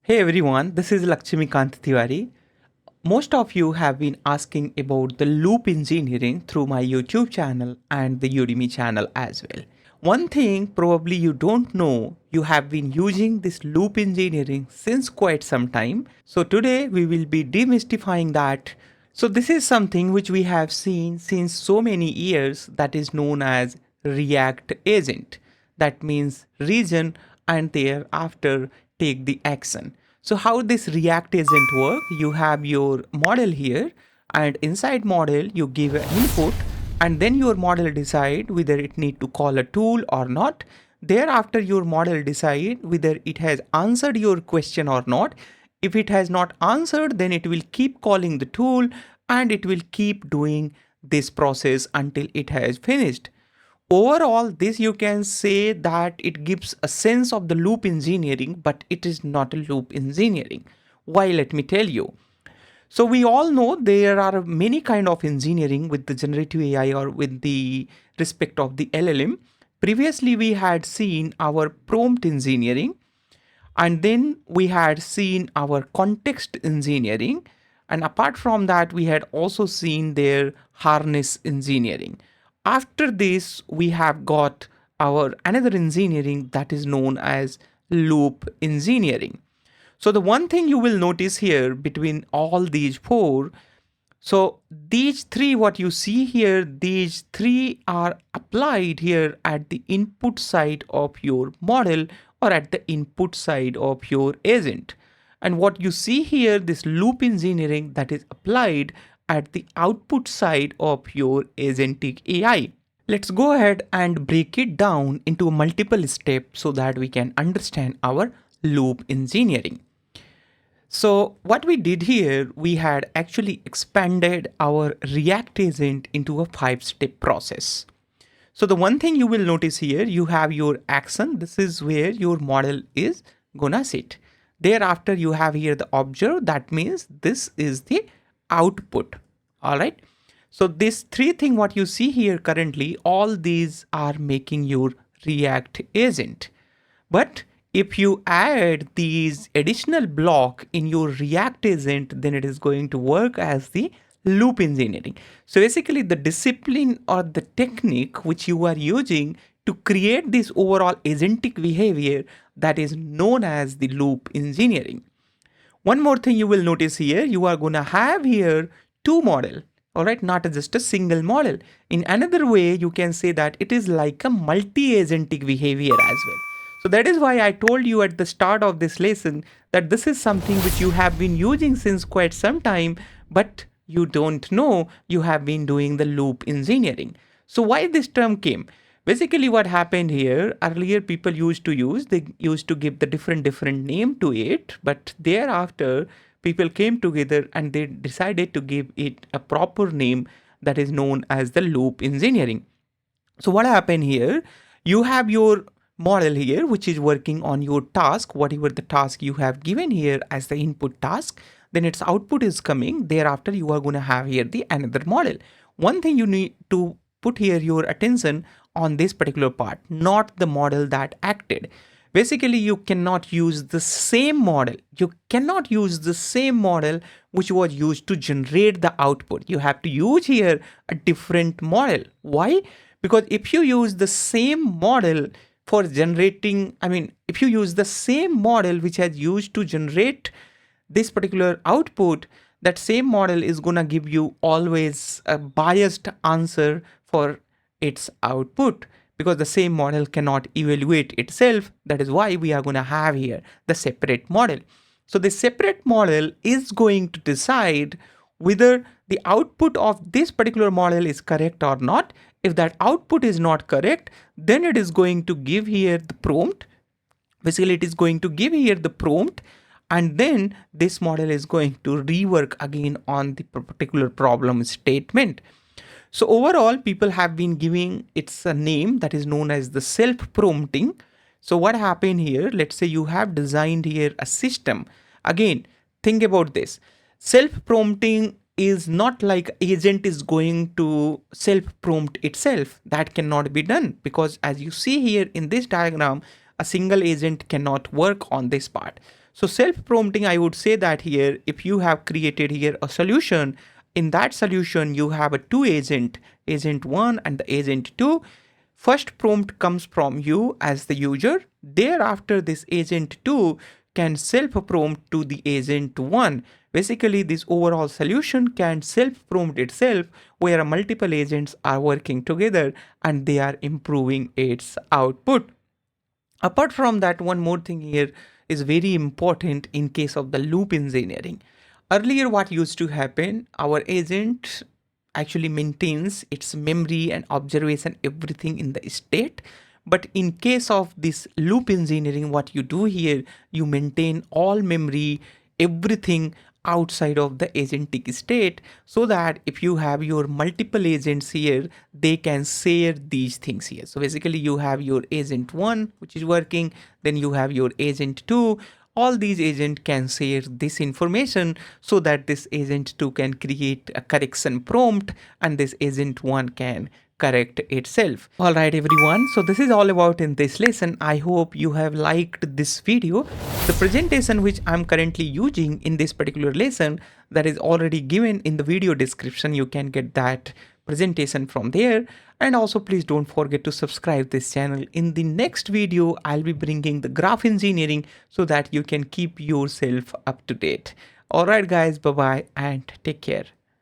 Hey everyone, this is Lakshmikant Tiwari. Most of you have been asking about the loop engineering through my YouTube channel and the Udemy channel as well. One thing probably you don't know, you have been using this loop engineering since quite some time. So today we will be demystifying that. So this is something which we have seen since so many years that is known as React Agent. That means region and thereafter take the action. So how this React Agent work? You have your model here and inside model you give an input and then your model decide whether it need to call a tool or not. Thereafter your model decide whether it has answered your question or not. If it has not answered, then it will keep calling the tool and it will keep doing this process until it has finished. Overall, this you can say that it gives a sense of the loop engineering, but it is not a loop engineering. Why? Let me tell you. So we all know there are many kind of engineering with the generative AI or with the respect of the LLM. Previously, we had seen our prompt engineering, and then we had seen our context engineering. And apart from that, we had also seen their harness engineering. After this, we have got our another engineering that is known as loop engineering. So the one thing you will notice here between all these four, so these three, what you see here, these three are applied here at the input side of your model or at the input side of your agent. And what you see here, this loop engineering that is applied at the output side of your agentic AI. Let's go ahead and break it down into multiple steps so that we can understand our loop engineering. So what we did here, we had actually expanded our React agent into a 5-step process. So the one thing you will notice here, you have your action. This is where your model is gonna sit. Thereafter, you have here the observe. That means this is the output. All right. So this three thing what you see here currently, all these are making your React agent. But if you add these additional block in your React agent, then it is going to work as the loop engineering. So basically the discipline or the technique which you are using to create this overall agentic behavior, that is known as the loop engineering. One more thing you will notice here, you are going to have here two model. All right, not just a single model. In another way, you can say that it is like a multi-agentic behavior as well. So that is why I told you at the start of this lesson that this is something which you have been using since quite some time, but you don't know you have been doing the loop engineering. So why this term came? Basically what happened here, earlier people used to give the different name to it, but thereafter people came together and they decided to give it a proper name that is known as the loop engineering. So what happened here, you have your model here which is working on your task, whatever the task you have given here as the input task, then its output is coming. Thereafter you are going to have here the another model. One thing you need to put here your attention on this particular part, not the model that acted. Basically you cannot use the same model. You cannot use the same model which was used to generate the output. You have to use here a different model. Why? Because if you use the same model for generating, if you use the same model which has used to generate this particular output, that same model is gonna give you always a biased answer for its output, because the same model cannot evaluate itself. That is why we are going to have here the separate model. So the separate model is going to decide whether the output of this particular model is correct or not. If that output is not correct, then it is going to give here the prompt. Basically, it is going to give here the prompt, and then this model is going to rework again on the particular problem statement. So overall, people have been giving it's a name that is known as the self-prompting. So what happened here? Let's say you have designed here a system. Again, think about this. Self-prompting is not like agent is going to self-prompt itself. That cannot be done, because as you see here in this diagram, a single agent cannot work on this part. So self-prompting, I would say that here, if you have created here a solution, in that solution, you have a two agent, agent one and the agent two. First prompt comes from you as the user. Thereafter, this agent 2 can self-prompt to the agent 1. Basically, this overall solution can self-prompt itself where multiple agents are working together and they are improving its output. Apart from that, one more thing here is very important in case of the loop engineering. Earlier, what used to happen, our agent actually maintains its memory and observation, everything in the state. But in case of this loop engineering, what you do here, you maintain all memory, everything outside of the agentic state, so that if you have your multiple agents here, they can share these things here. So basically you have your agent 1 which is working, then you have your agent 2. All these agents can share this information so that this agent 2 can create a correction prompt and this agent 1 can correct itself. All right, everyone. So this is all about in this lesson. I hope you have liked this video. The presentation which I'm currently using in this particular lesson, that is already given in the video description. You can get that presentation from there. And also please don't forget to subscribe this channel. In the next video, I'll be bringing the graph engineering so that you can keep yourself up to date. All right, guys, bye-bye and take care.